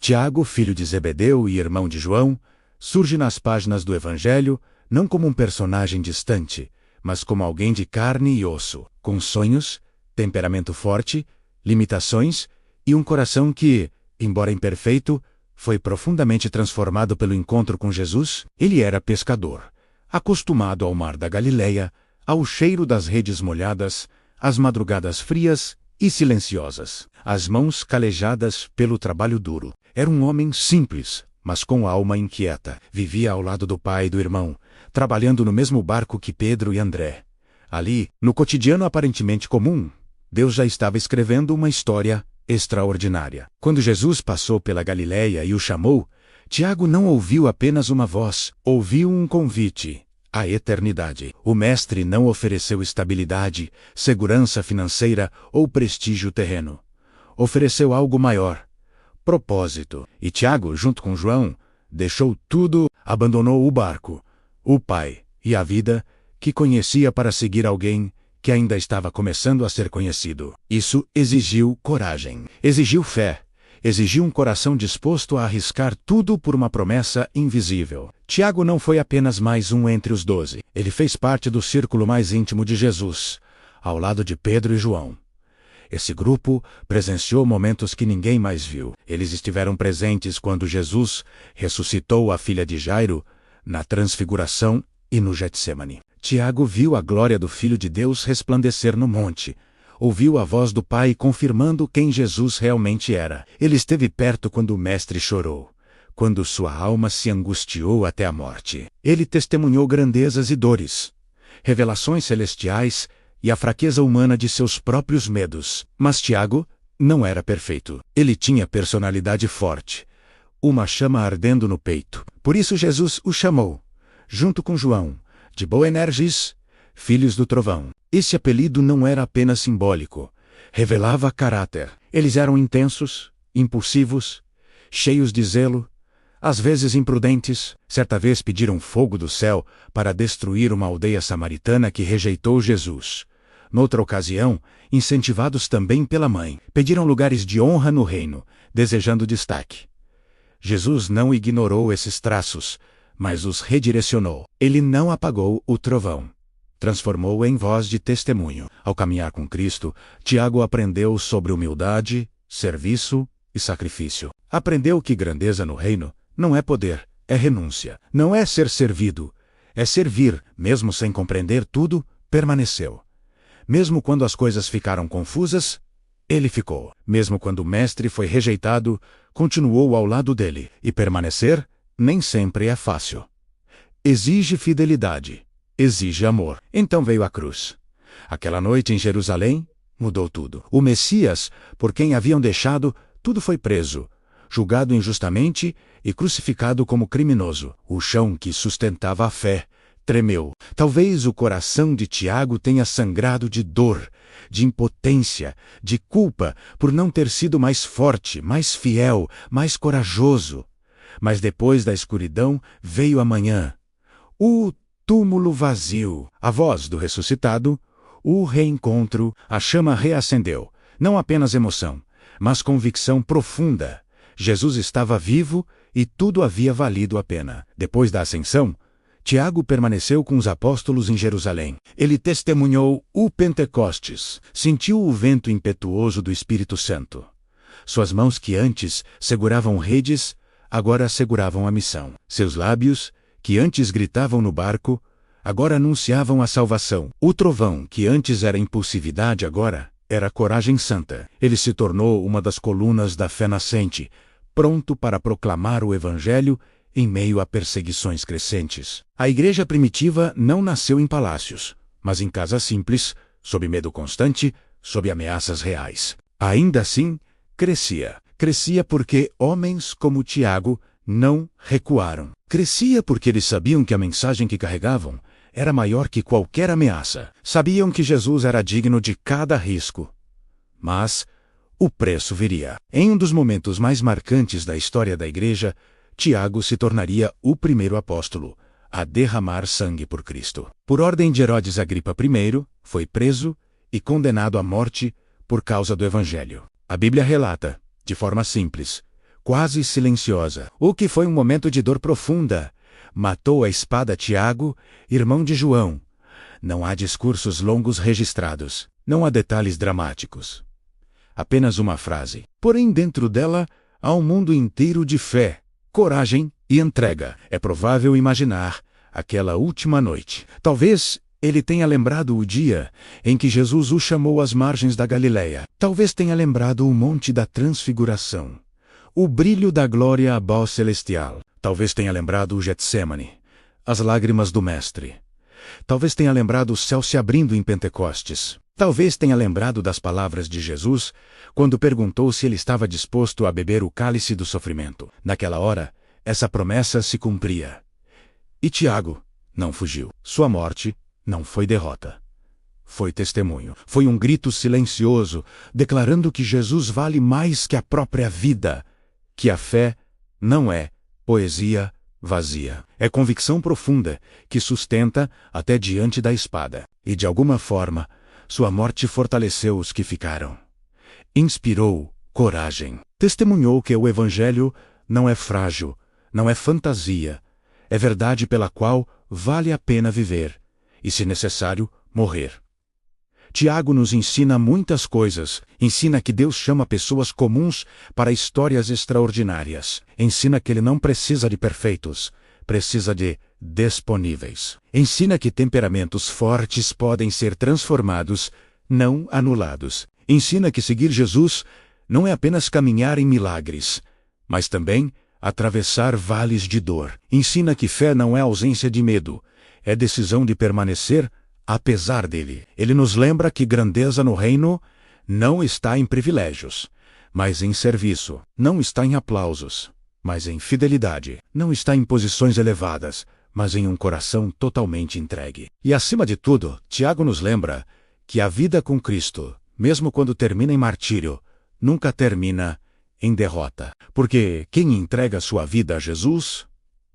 Tiago, filho de Zebedeu e irmão de João, surge nas páginas do Evangelho não como um personagem distante, mas como alguém de carne e osso, com sonhos, temperamento forte, limitações e um coração que, embora imperfeito, foi profundamente transformado pelo encontro com Jesus. Ele era pescador, acostumado ao mar da Galileia, ao cheiro das redes molhadas, às madrugadas frias e silenciosas, as mãos calejadas pelo trabalho duro. Era um homem simples, mas com alma inquieta. Vivia ao lado do pai e do irmão, trabalhando no mesmo barco que Pedro e André. Ali, no cotidiano aparentemente comum, Deus já estava escrevendo uma história extraordinária. Quando Jesus passou pela Galileia e o chamou, Tiago não ouviu apenas uma voz, ouviu um convite à eternidade. O mestre não ofereceu estabilidade, segurança financeira ou prestígio terreno. Ofereceu algo maior, propósito. E Tiago, junto com João, deixou tudo, abandonou o barco, o pai e a vida que conhecia para seguir alguém que ainda estava começando a ser conhecido. Isso exigiu coragem, exigiu fé, exigiu um coração disposto a arriscar tudo por uma promessa invisível. Tiago não foi apenas mais um entre os 12. Ele fez parte do círculo mais íntimo de Jesus, ao lado de Pedro e João. Esse grupo presenciou momentos que ninguém mais viu. Eles estiveram presentes quando Jesus ressuscitou a filha de Jairo, na Transfiguração e no Getsêmani. Tiago viu a glória do Filho de Deus resplandecer no monte. Ouviu a voz do Pai confirmando quem Jesus realmente era. Ele esteve perto quando o Mestre chorou, quando sua alma se angustiou até a morte. Ele testemunhou grandezas e dores, revelações celestiais e a fraqueza humana de seus próprios medos. Mas Tiago não era perfeito. Ele tinha personalidade forte, uma chama ardendo no peito. Por isso Jesus o chamou, junto com João, de Boanerges, filhos do trovão. Esse apelido não era apenas simbólico, revelava caráter. Eles eram intensos, impulsivos, cheios de zelo, às vezes imprudentes. Certa vez pediram fogo do céu para destruir uma aldeia samaritana que rejeitou Jesus. Noutra ocasião, incentivados também pela mãe, pediram lugares de honra no reino, desejando destaque. Jesus não ignorou esses traços, mas os redirecionou. Ele não apagou o trovão. Transformou-o em voz de testemunho. Ao caminhar com Cristo, Tiago aprendeu sobre humildade, serviço e sacrifício. Aprendeu que grandeza no reino não é poder, é renúncia. Não é ser servido, é servir. Mesmo sem compreender tudo, permaneceu. Mesmo quando as coisas ficaram confusas, ele ficou. Mesmo quando o mestre foi rejeitado, continuou ao lado dele. E permanecer nem sempre é fácil. Exige fidelidade, exige amor. Então veio a cruz. Aquela noite em Jerusalém, mudou tudo. O Messias, por quem haviam deixado, tudo foi preso, julgado injustamente e crucificado como criminoso. O chão que sustentava a fé tremeu. Talvez o coração de Tiago tenha sangrado de dor, de impotência, de culpa por não ter sido mais forte, mais fiel, mais corajoso. Mas depois da escuridão veio a manhã, o túmulo vazio, a voz do ressuscitado, o reencontro. A chama reacendeu, não apenas emoção, mas convicção profunda. Jesus estava vivo e tudo havia valido a pena. Depois da ascensão, Tiago permaneceu com os apóstolos em Jerusalém. Ele testemunhou o Pentecostes, sentiu o vento impetuoso do Espírito Santo. Suas mãos que antes seguravam redes, agora seguravam a missão. Seus lábios, que antes gritavam no barco, agora anunciavam a salvação. O trovão, que antes era impulsividade, agora era coragem santa. Ele se tornou uma das colunas da fé nascente, pronto para proclamar o Evangelho em meio a perseguições crescentes. A igreja primitiva não nasceu em palácios, mas em casas simples, sob medo constante, sob ameaças reais. Ainda assim, crescia. Crescia porque homens como Tiago não recuaram. Crescia porque eles sabiam que a mensagem que carregavam era maior que qualquer ameaça. Sabiam que Jesus era digno de cada risco. Mas o preço viria. Em um dos momentos mais marcantes da história da igreja, Tiago se tornaria o primeiro apóstolo a derramar sangue por Cristo. Por ordem de Herodes Agripa I, foi preso e condenado à morte por causa do Evangelho. A Bíblia relata, de forma simples, quase silenciosa. O que foi um momento de dor profunda. Matou a espada Tiago, irmão de João. Não há discursos longos registrados. Não há detalhes dramáticos. Apenas uma frase. Porém, dentro dela, há um mundo inteiro de fé, coragem e entrega. É provável imaginar aquela última noite. Talvez ele tenha lembrado o dia em que Jesus o chamou às margens da Galileia. Talvez tenha lembrado o Monte da Transfiguração, o brilho da glória abal celestial. Talvez tenha lembrado o Getsêmani, as lágrimas do Mestre. Talvez tenha lembrado o céu se abrindo em Pentecostes. Talvez tenha lembrado das palavras de Jesus quando perguntou se ele estava disposto a beber o cálice do sofrimento. Naquela hora, essa promessa se cumpria. E Tiago não fugiu. Sua morte não foi derrota. Foi testemunho. Foi um grito silencioso, declarando que Jesus vale mais que a própria vida, que a fé não é poesia vazia. É convicção profunda que sustenta até diante da espada. E de alguma forma, sua morte fortaleceu os que ficaram. Inspirou coragem. Testemunhou que o Evangelho não é frágil, não é fantasia. É verdade pela qual vale a pena viver e, se necessário, morrer. Tiago nos ensina muitas coisas. Ensina que Deus chama pessoas comuns para histórias extraordinárias. Ensina que Ele não precisa de perfeitos, precisa de disponíveis. Ensina que temperamentos fortes podem ser transformados, não anulados. Ensina que seguir Jesus não é apenas caminhar em milagres, mas também atravessar vales de dor. Ensina que fé não é ausência de medo, é decisão de permanecer apesar dele. Ele nos lembra que grandeza no reino não está em privilégios, mas em serviço. Não está em aplausos, mas em fidelidade. Não está em posições elevadas, mas em um coração totalmente entregue. E acima de tudo, Tiago nos lembra que a vida com Cristo, mesmo quando termina em martírio, nunca termina em derrota. Porque quem entrega sua vida a Jesus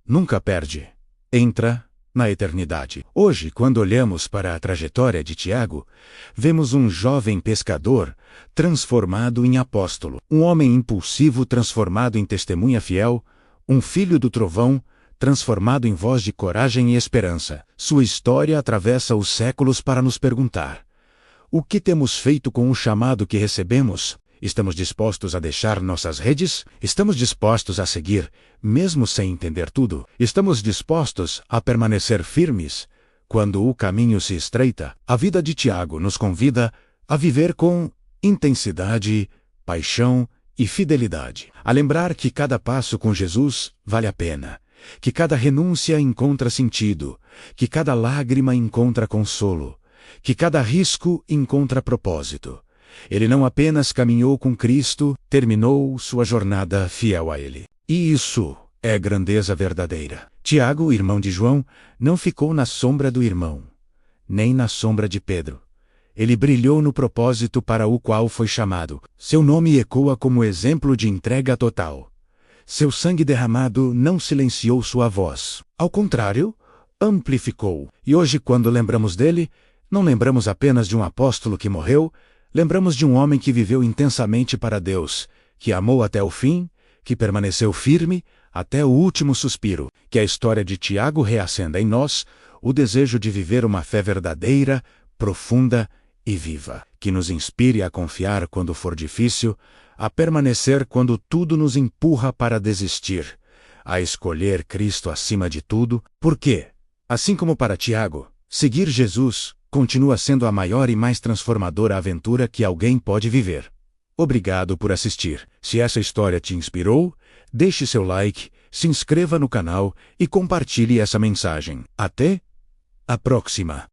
nunca perde. Entra na eternidade. Hoje, quando olhamos para a trajetória de Tiago, vemos um jovem pescador transformado em apóstolo, um homem impulsivo transformado em testemunha fiel, um filho do trovão transformado em voz de coragem e esperança. Sua história atravessa os séculos para nos perguntar: o que temos feito com o chamado que recebemos? Estamos dispostos a deixar nossas redes? Estamos dispostos a seguir, mesmo sem entender tudo? Estamos dispostos a permanecer firmes quando o caminho se estreita? A vida de Tiago nos convida a viver com intensidade, paixão e fidelidade. A lembrar que cada passo com Jesus vale a pena, que cada renúncia encontra sentido, que cada lágrima encontra consolo, que cada risco encontra propósito. Ele não apenas caminhou com Cristo, terminou sua jornada fiel a Ele. E isso é grandeza verdadeira. Tiago, irmão de João, não ficou na sombra do irmão, nem na sombra de Pedro. Ele brilhou no propósito para o qual foi chamado. Seu nome ecoa como exemplo de entrega total. Seu sangue derramado não silenciou sua voz. Ao contrário, amplificou. E hoje, quando lembramos dele, não lembramos apenas de um apóstolo que morreu, lembramos de um homem que viveu intensamente para Deus, que amou até o fim, que permaneceu firme até o último suspiro. Que a história de Tiago reacenda em nós o desejo de viver uma fé verdadeira, profunda e viva. Que nos inspire a confiar quando for difícil, a permanecer quando tudo nos empurra para desistir, a escolher Cristo acima de tudo, porque, assim como para Tiago, seguir Jesus continua sendo a maior e mais transformadora aventura que alguém pode viver. Obrigado por assistir. Se essa história te inspirou, deixe seu like, se inscreva no canal e compartilhe essa mensagem. Até a próxima!